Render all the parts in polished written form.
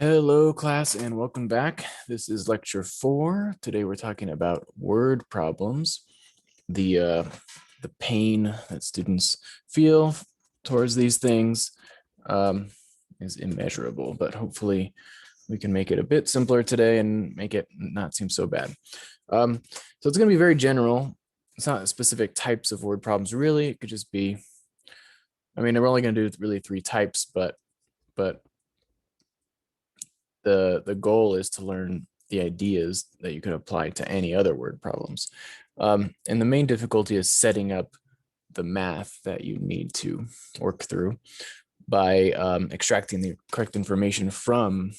Hello, class, and welcome back. This is lecture 4. Today we're talking about word problems, the pain that students feel towards these things is immeasurable, but hopefully we can make it a bit simpler today and make it not seem so bad. So it's going to be very general. It's not specific types of word problems, really. It could just be, we're only going to do really 3 types, but the goal is to learn the ideas that you can apply to any other word problems. And the main difficulty is setting up the math that you need to work through by extracting the correct information from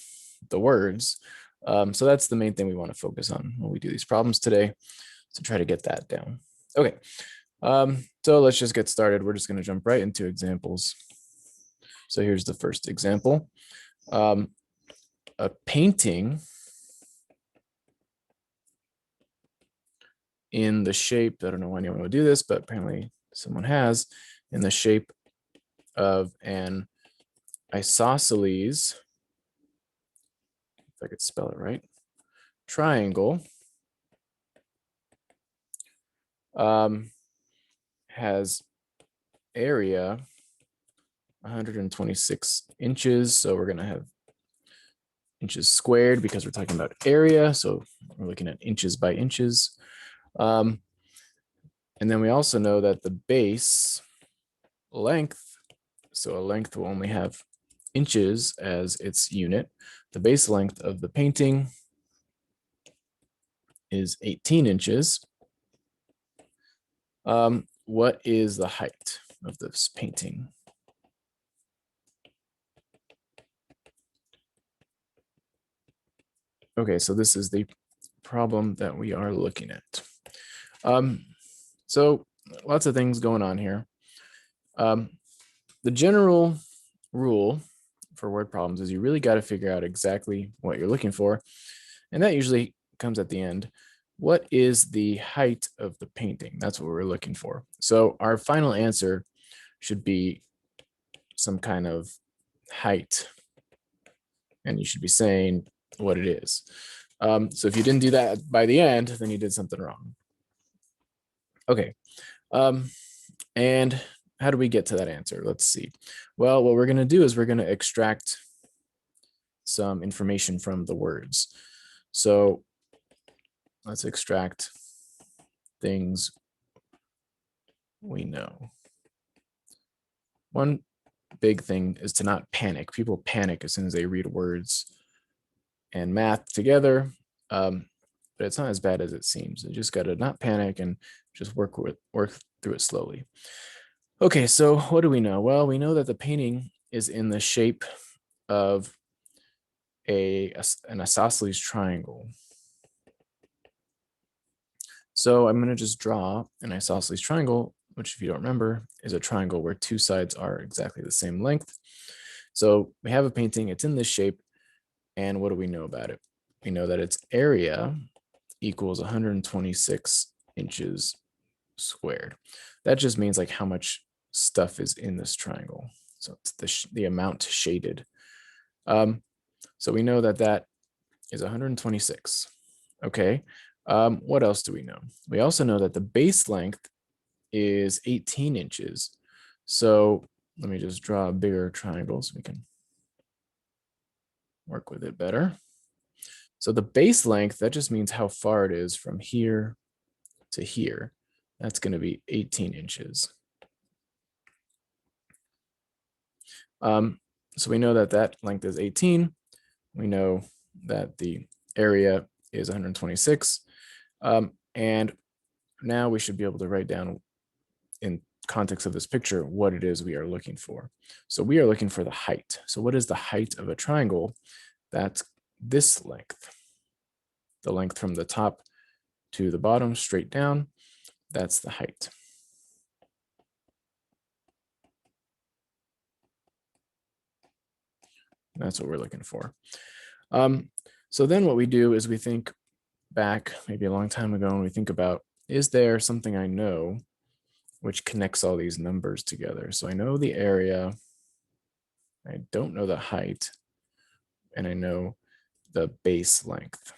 the words. So that's the main thing we want to focus on when we do these problems today, to try to get that down. Okay, so let's just get started. We're just going to jump right into examples. So here's the first example. A painting in the shape, I don't know why anyone would do this, but apparently someone has, in the shape of an isosceles, if I could spell it right, triangle, has area 126 inches. So we're going to have inches squared because we're talking about area. So we're looking at inches by inches. And then we also know that the base length, so a length will only have inches as its unit. The base length of the painting is 18 inches. What is the height of this painting? Okay, so this is the problem that we are looking at. So lots of things going on here. The general rule for word problems is you really got to figure out exactly what you're looking for. And that usually comes at the end. What is the height of the painting? That's what we're looking for. So our final answer should be some kind of height. And you should be saying what it is. So if you didn't do that by the end, then you did something wrong. Okay. And how do we get to that answer? Let's see. Well, what we're going to do is we're going to extract some information from the words. So let's extract things we know. One big thing is to not panic. People panic as soon as they read words and math together, but it's not as bad as it seems. You just got to not panic and just work through it slowly. Okay, so what do we know? Well, we know that the painting is in the shape of an isosceles triangle. So I'm going to just draw an isosceles triangle, which, if you don't remember, is a triangle where two sides are exactly the same length. So we have a painting, it's in this shape, and what do we know about it? We know that its area equals 126 inches squared. That just means like how much stuff is in this triangle. So it's the amount shaded. So we know that that is 126. Okay. What else do we know? We also know that the base length is 18 inches. So let me just draw a bigger triangle so we can work with it better. So the base length, that just means how far it is from here to here. That's going to be 18 inches. So we know that that length is 18. We know that the area is 126. And now we should be able to write down, in context of this picture, what it is we are looking for. So we are looking for the height. So what is the height of a triangle? That's this length. The length from the top to the bottom, straight down, that's the height. That's what we're looking for. So then what we do is we think back maybe a long time ago, and we think about, is there something I know which connects all these numbers together? So I know the area, I don't know the height. and I know the base length.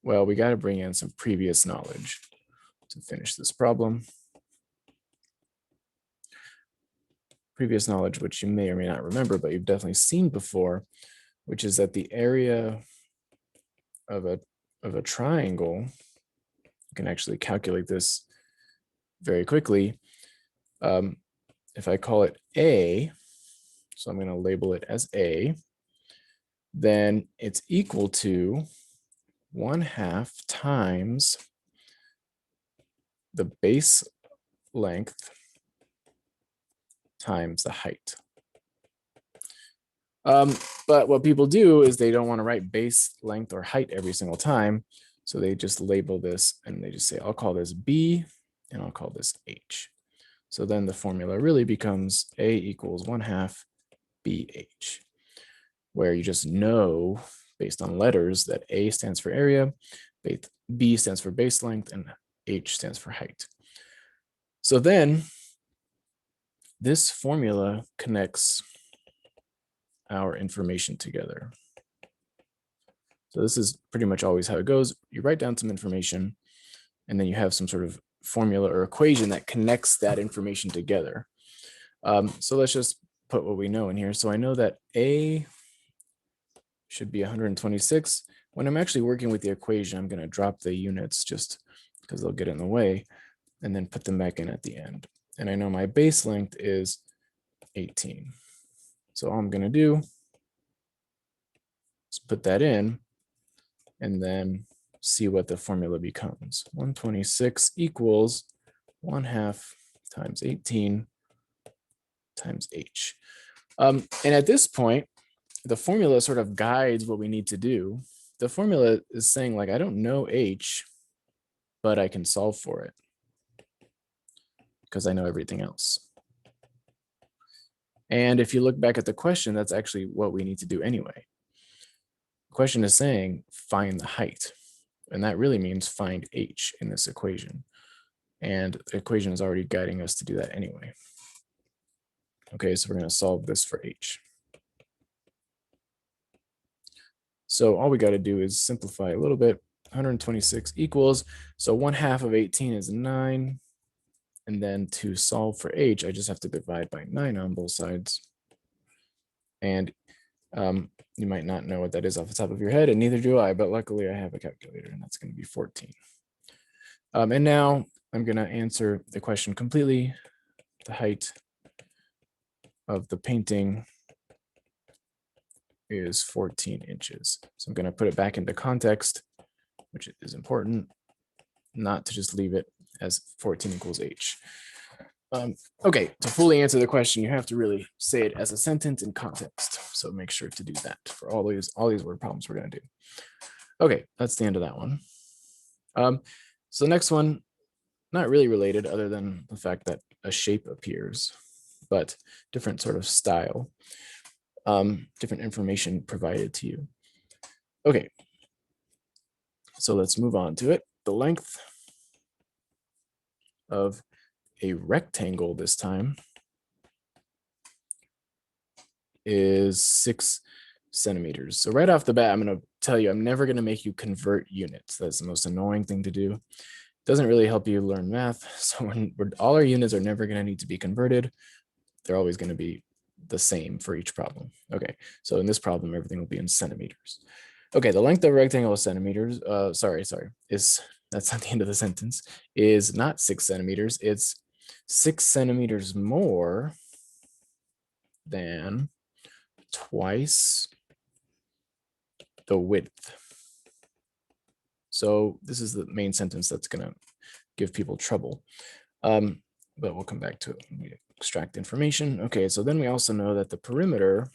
Well, we got to bring in some previous knowledge to finish this problem. Previous knowledge, which you may or may not remember, but you've definitely seen before, which is that the area of a triangle, you can actually calculate this very quickly. If I call it A, so I'm going to label it as A, then it's equal to 1/2 times the base length times the height. But what people do is they don't want to write base length or height every single time. So they just label this and they just say, I'll call this B and I'll call this H. So then the formula really becomes A equals 1/2 BH, where you just know based on letters that A stands for area, B stands for base length, and H stands for height. So then this formula connects our information together. So this is pretty much always how it goes. You write down some information, and then you have some sort of formula or equation that connects that information together. So let's just put what we know in here. So I know that A should be 126. When I'm actually working with the equation, I'm going to drop the units just because they'll get in the way, and then put them back in at the end. And I know my base length is 18. So all I'm going to do is put that in and then see what the formula becomes. 126 equals 1/2 times 18 times H. And at this point, the formula sort of guides what we need to do. The formula is saying, like, I don't know H, but I can solve for it because I know everything else. And if you look back at the question, that's actually what we need to do anyway. The question is saying, find the height. And that really means find H in this equation. And the equation is already guiding us to do that anyway. Okay, so we're going to solve this for H. So all we got to do is simplify a little bit. 126 equals, so 1/2 of 18 is 9. And then to solve for H, I just have to divide by 9 on both sides. And you might not know what that is off the top of your head, and neither do I, but luckily I have a calculator, and that's going to be 14. And now I'm going to answer the question completely. The height of the painting is 14 inches. So I'm going to put it back into context, which is important, not to just leave it as 14 equals H. Okay, to fully answer the question, you have to really say it as a sentence in context. So make sure to do that for all these word problems we're going to do. Okay, that's the end of that one. So next one, not really related other than the fact that a shape appears, but different sort of style, different information provided to you. Okay, so let's move on to it. The length of a rectangle this time is 6 centimeters. So right off the bat, I'm going to tell you, I'm never going to make you convert units. That's the most annoying thing to do. It doesn't really help you learn math. So all our units are never going to need to be converted. They're always going to be the same for each problem. Okay, so in this problem, everything will be in centimeters. Okay, the length of a rectangle is centimeters. That's not the end of the sentence. Is not 6 centimeters. It's 6 centimeters more than twice the width. So this is the main sentence that's going to give people trouble. But we'll come back to it when we extract information. Okay, so then we also know that the perimeter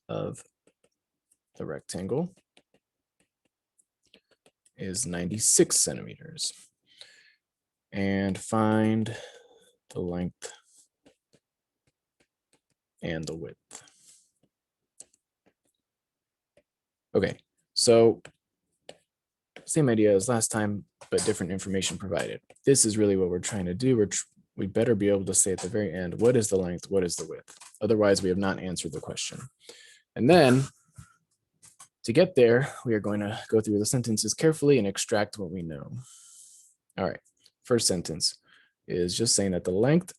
of the rectangle is 96 centimeters. And find the length and the width. Okay, so same idea as last time, but different information provided. This is really what we're trying to do. We're we better be able to say at the very end, what is the length, what is the width? Otherwise, we have not answered the question. And then to get there, we are going to go through the sentences carefully and extract what we know. All right, first sentence is just saying that the length,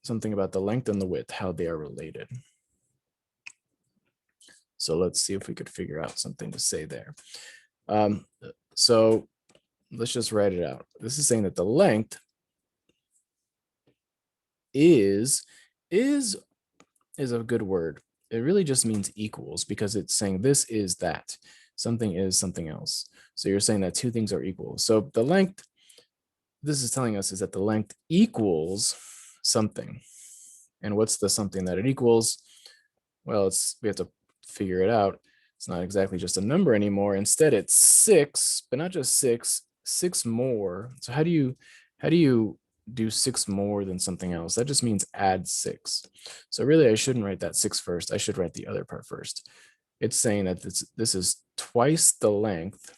something about the length and the width, how they are related. So let's see if we could figure out something to say there. So let's just write it out. This is saying that the length is a good word. It really just means equals because it's saying this is that, something is something else. So you're saying that two things are equal. So the length, this is telling us is that the length equals something. And what's the something that it equals? Well, we have to figure it out. It's not exactly just a number anymore. Instead, it's 6, but not just 6, 6 more. So how do you do 6 more than something else? That just means add 6. So really, I shouldn't write that 6 first. I should write the other part first. It's saying that this is twice the length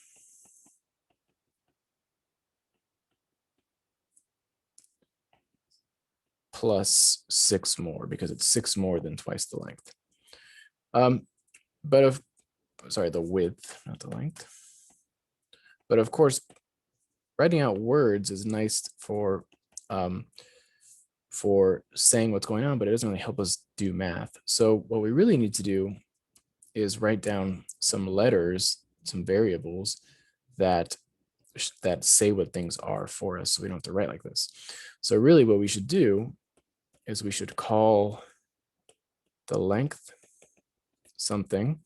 plus 6 more, because it's 6 more than twice the length. But sorry, the width, not the length. But of course, writing out words is nice for saying what's going on, but it doesn't really help us do math. So what we really need to do is write down some letters, some variables that say what things are for us, so we don't have to write like this. So really what we should do is we should call the length something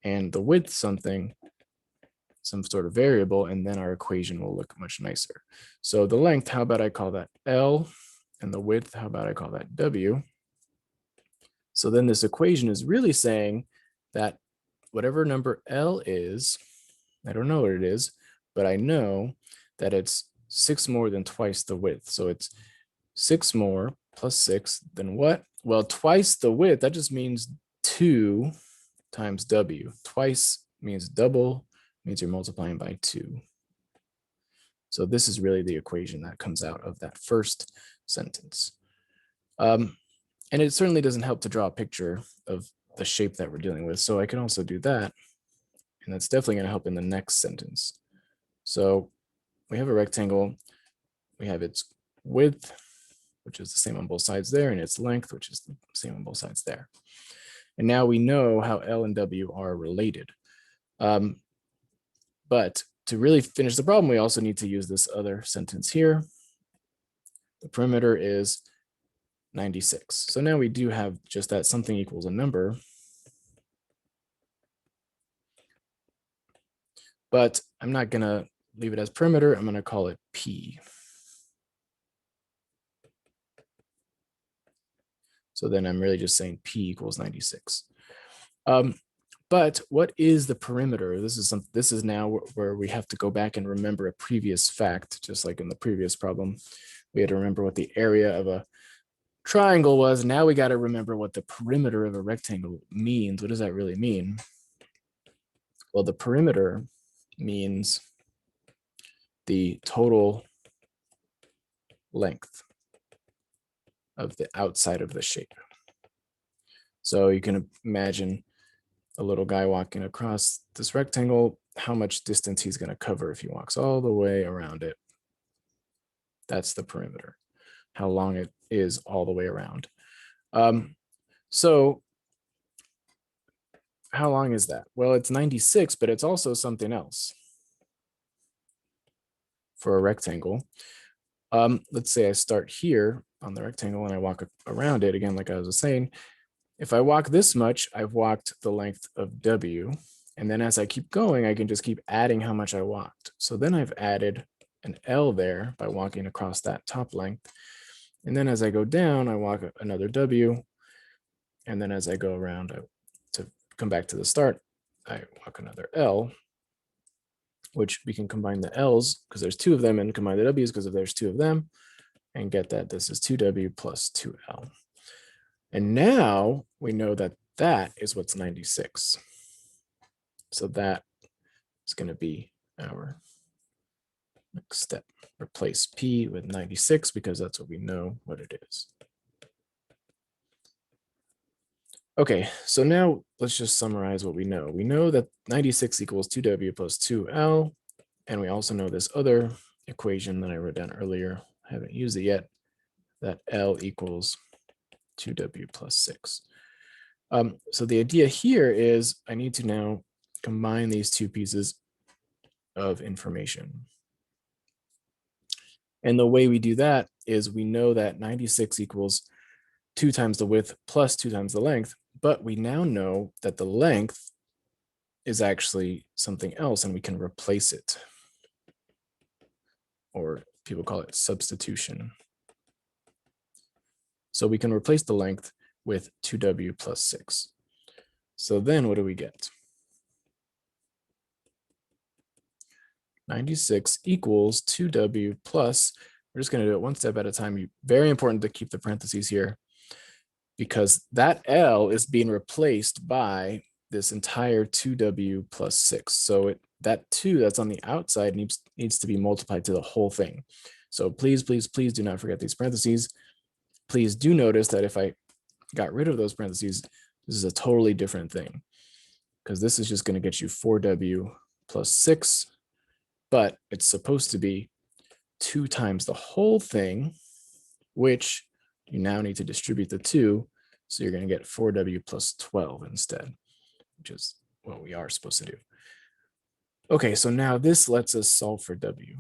and the width something, some sort of variable, and then our equation will look much nicer. So the length, how about I call that L, and the width, how about I call that W? So then this equation is really saying that whatever number L is, I don't know what it is, but I know that it's 6 more than twice the width. So it's 6 more plus 6, then what? Well, twice the width, that just means 2 times W. Twice means double, means you're multiplying by 2. So this is really the equation that comes out of that first sentence. And it certainly doesn't help to draw a picture of the shape that we're dealing with. So I can also do that. And that's definitely going to help in the next sentence. So we have a rectangle. We have its width, which is the same on both sides there, and its length, which is the same on both sides there. And now we know how L and W are related. But to really finish the problem, we also need to use this other sentence here. The perimeter is 96. So now we do have just that something equals a number. But I'm not going to leave it as perimeter. I'm going to call it P. So then I'm really just saying P equals 96. But what is the perimeter? This is now where we have to go back and remember a previous fact, just like in the previous problem. We had to remember what the area of a triangle was. Now we got to remember what the perimeter of a rectangle means. What does that really mean? Well, the perimeter means the total length of the outside of the shape. So you can imagine a little guy walking across this rectangle, how much distance he's going to cover if he walks all the way around it. That's the perimeter, how long it is all the way around. So how long is that? Well, it's 96, but it's also something else for a rectangle. Let's say I start here on the rectangle and I walk around it again, like I was saying. If I walk this much, I've walked the length of W. And then as I keep going, I can just keep adding how much I walked. So then I've added an L there by walking across that top length. And then as I go down, I walk another W. And then as I go around to come back to the start, I walk another L, which we can combine the L's because there's 2 of them, and combine the W's because there's 2 of them, and get that this is 2W plus 2L. And now we know that that is what's 96. So that is going to be our Next step, replace P with 96 because that's what we know what it is. Okay, so now let's just summarize what we know. We know that 96 equals 2W plus 2L, and we also know this other equation that I wrote down earlier. I haven't used it yet, that L equals 2W plus 6. So the idea here is I need to now combine these two pieces of information. And the way we do that is we know that 96 equals 2 times the width plus 2 times the length, but we now know that the length is actually something else and we can replace it. Or people call it substitution. So we can replace the length with 2W plus 6. So then what do we get? 96 equals 2W plus, we're just going to do it one step at a time. Very important to keep the parentheses here because that L is being replaced by this entire 2W plus 6. So that 2 that's on the outside needs to be multiplied to the whole thing. So please, please, please do not forget these parentheses. Please do notice that if I got rid of those parentheses, this is a totally different thing because this is just going to get you 4W plus 6, but it's supposed to be 2 times the whole thing, which you now need to distribute the 2. So you're going to get 4W plus 12 instead, which is what we are supposed to do. Okay, so now this lets us solve for W.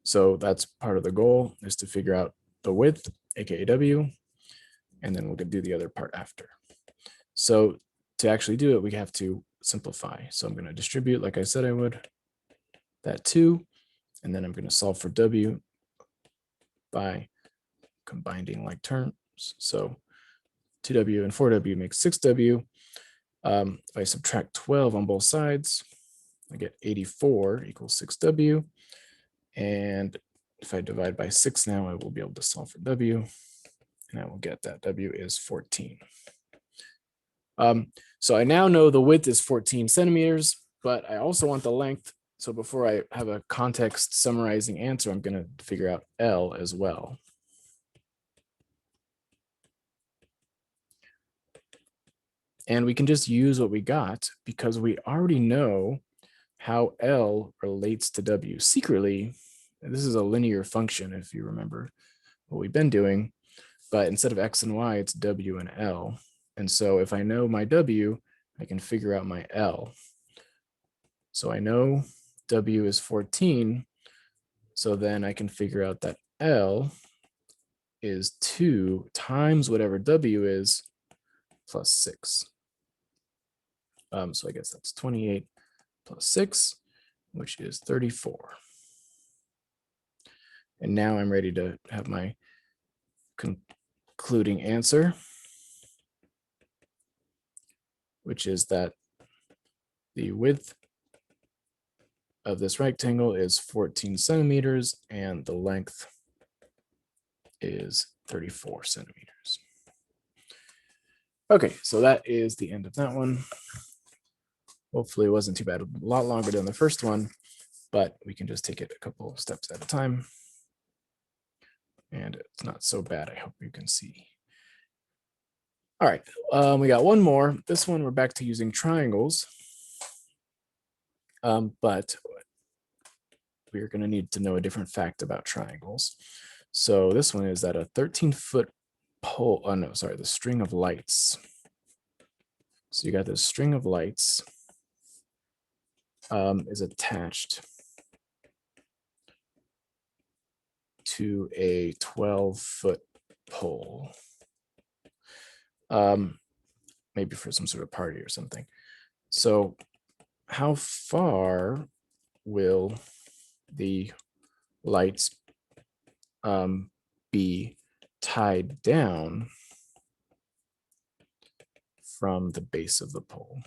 So that's part of the goal, is to figure out the width, aka W, and then we'll do the other part after. So to actually do it, we have to simplify. So I'm going to distribute, like I said I would, that 2, and then I'm going to solve for W by combining like terms. So 2W and 4W makes 6W. If I subtract 12 on both sides, I get 84 equals 6W. And if I divide by 6 now, I will be able to solve for W, and I will get that W is 14. So I now know the width is 14 centimeters, but I also want the length. So before I have a context summarizing answer, I'm going to figure out L as well. And we can just use what we got because we already know how L relates to W. Secretly, this is a linear function, if you remember what we've been doing, but instead of X and Y, it's W and L. And so if I know my W, I can figure out my L. So I know W is 14, so then I can figure out that L is 2 times whatever W is plus 6. So I guess that's 28 plus 6, which is 34. And now I'm ready to have my concluding answer, which is that the width of this rectangle is 14 centimeters and the length is 34 centimeters. Okay, so that is the end of that one. Hopefully it wasn't too bad, a lot longer than the first one, but we can just take it a couple of steps at a time. And it's not so bad, I hope you can see. All right, we got one more. This one, we're back to using triangles, but we're going to need to know a different fact about triangles. So this one is that a 13-foot pole, oh no, sorry, the string of lights. So you got this string of lights is attached to a 12-foot pole, maybe for some sort of party or something. So how far will the lights be tied down from the base of the pole?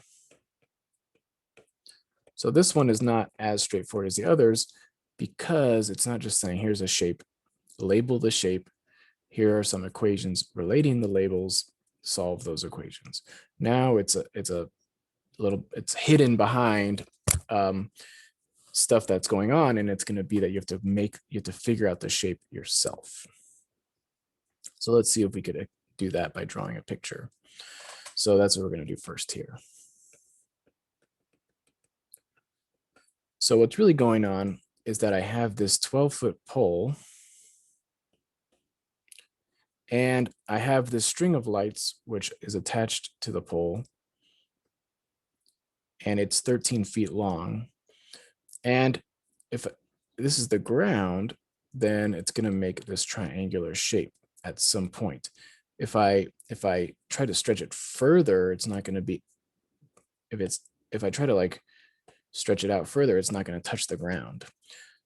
So this one is not as straightforward as the others because it's not just saying here's a shape, label the shape, here are some equations relating the labels, solve those equations. Now it's a it's hidden behind stuff that's going on, and it's going to be that you have to figure out the shape yourself. So let's see if we could do that by drawing a picture. So that's what we're going to do first here. So what's really going on is that I have this 12-foot pole, and I have this string of lights which is attached to the pole, and it's 13 feet long. And if this is the ground, then it's going to make this triangular shape at some point. If I try to stretch it further, it's not going to be, if I try to like stretch it out further, it's not going to touch the ground.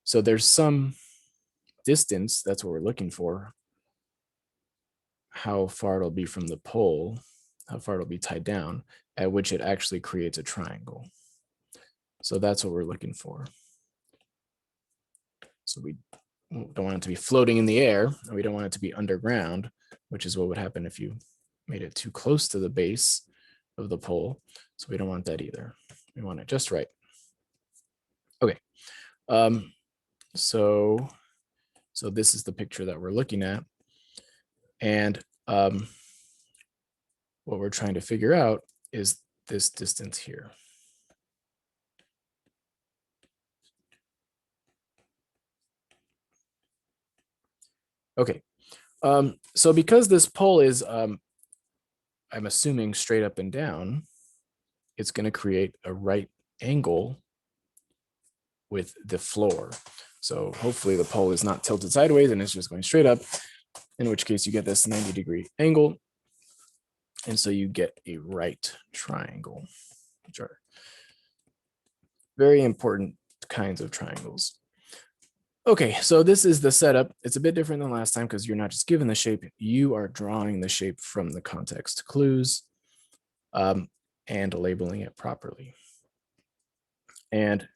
So there's some distance, that's what we're looking for, how far it'll be from the pole, how far it'll be tied down, at which it actually creates a triangle. So that's what we're looking for. So we don't want it to be floating in the air, and we don't want it to be underground, which is what would happen if you made it too close to the base of the pole. So we don't want that either. We want it just right. Okay. So this is the picture that we're looking at. And what we're trying to figure out is this distance here. Okay, so because this pole is, I'm assuming straight up and down, it's going to create a right angle with the floor. So hopefully the pole is not tilted sideways and it's just going straight up, in which case you get this 90-degree angle. And so you get a right triangle, which are very important kinds of triangles. Okay, so this is the setup. It's a bit different than last time because you're not just given the shape, you are drawing the shape from the context clues and labeling it properly. And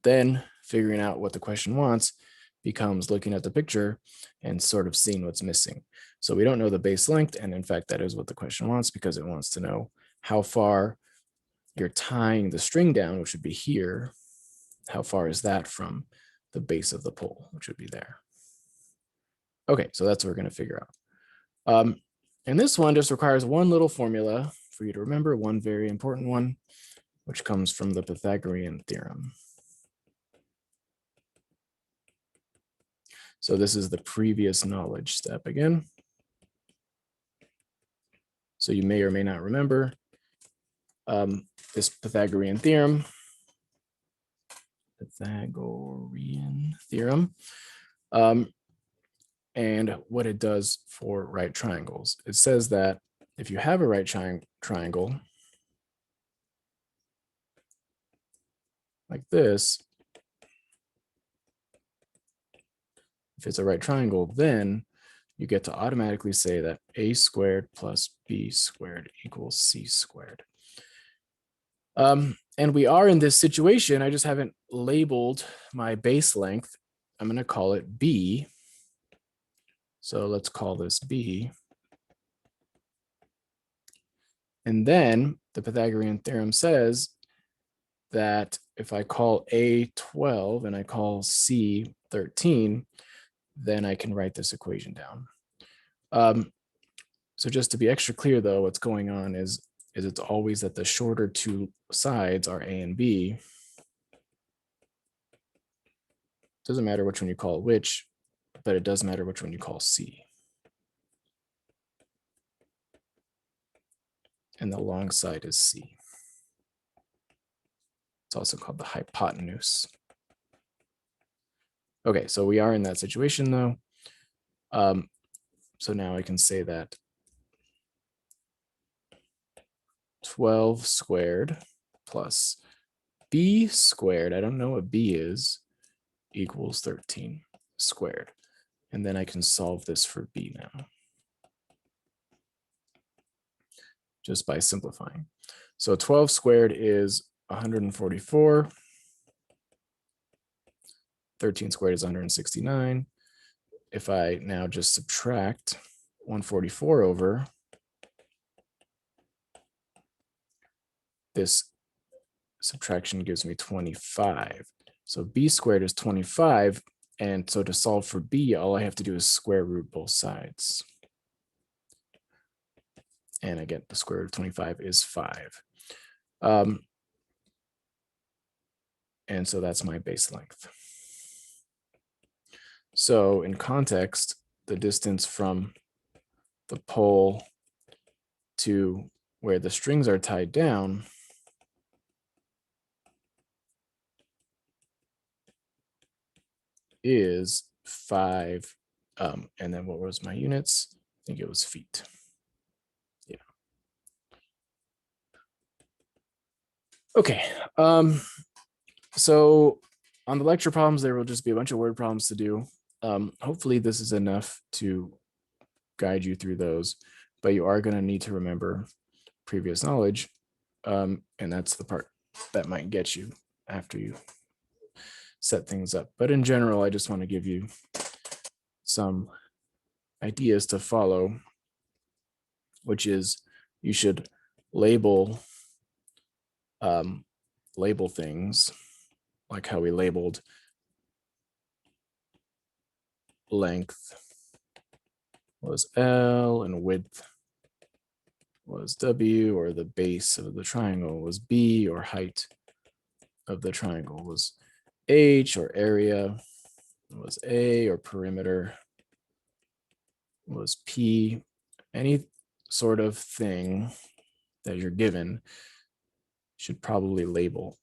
then figuring out what the question wants becomes looking at the picture and sort of seeing what's missing. So we don't know the base length, and in fact, that is what the question wants, because it wants to know how far you're tying the string down, which would be here. How far is that from the base of the pole, which would be there? Okay, so that's what we're going to figure out. And this one just requires one little formula for you to remember, one very important one, which comes from the Pythagorean theorem. So this is the previous knowledge step again. So you may or may not remember this Pythagorean theorem. And what it does for right triangles. It says that if you have a right triangle like this, if it's a right triangle, then you get to automatically say that a squared plus b squared equals c squared. And we are in this situation. I just haven't labeled my base length. I'm going to call it b. So let's call this b. And then the Pythagorean theorem says that if I call a 12 and I call c 13, then I can write this equation down. So just to be extra clear, though, what's going on is it's always that the shorter two sides are a and b. Doesn't matter which one you call which, but it does matter which one you call c. And the long side is c. It's also called the hypotenuse. Okay, so we are in that situation, though. So now I can say that 12 squared plus b squared, I don't know what b is, equals 13 squared. And then I can solve this for b now, just by simplifying. So 12 squared is 144. 13 squared is 169. If I now just subtract 144 over this subtraction gives me 25. So b squared is 25. And so to solve for b, all I have to do is square root both sides. And I get the square root of 25 is 5. And so that's my base length. So in context, the distance from the pole to where the strings are tied down is 5. And then what was my units? I think it was feet. Yeah. Okay. So on the lecture problems, there will just be a bunch of word problems to do. Hopefully this is enough to guide you through those, but you are going to need to remember previous knowledge. And that's the part that might get you after you set things up. But in general, I just want to give you some ideas to follow, which is you should label things like how we labeled length was L and width was W, or the base of the triangle was B, or height of the triangle was H, or area was A, or perimeter was P. Any sort of thing that you're given should probably label.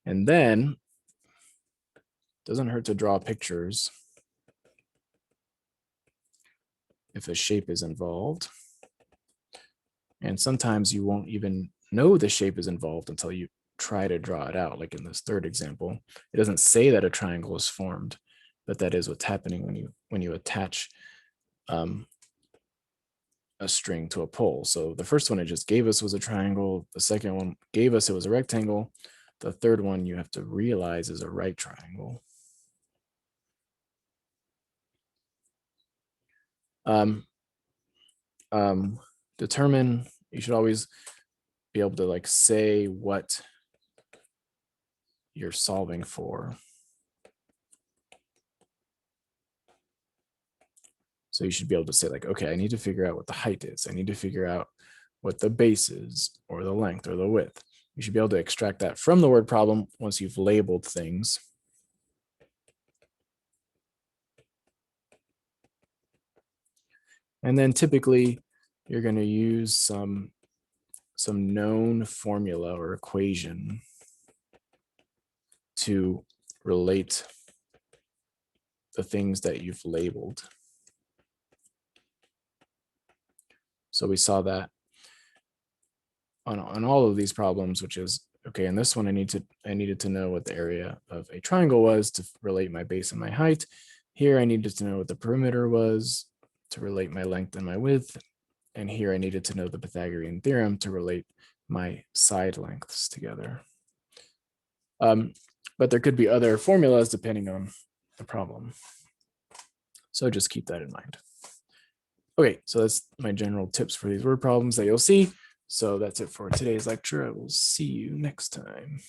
And then it doesn't hurt to draw pictures if a shape is involved. And sometimes you won't even know the shape is involved until you try to draw it out. Like in this third example, it doesn't say that a triangle is formed, but that is what's happening when you attach a string to a pole. So the first one it just gave us was a triangle. The second one gave us it was a rectangle. The third one you have to realize is a right triangle. Determine, you should always be able to like say what you're solving for. So you should be able to say like, okay, I need to figure out what the height is. I need to figure out what the base is, or the length, or the width. You should be able to extract that from the word problem once you've labeled things. And then typically you're going to use some known formula or equation to relate the things that you've labeled. So we saw that on all of these problems, which is, okay, in this one, I needed to know what the area of a triangle was to relate my base and my height. Here, I needed to know what the perimeter was to relate my length and my width. And here, I needed to know the Pythagorean theorem to relate my side lengths together. But there could be other formulas depending on the problem. So just keep that in mind. Okay, so that's my general tips for these word problems that you'll see. So that's it for today's lecture. I will see you next time.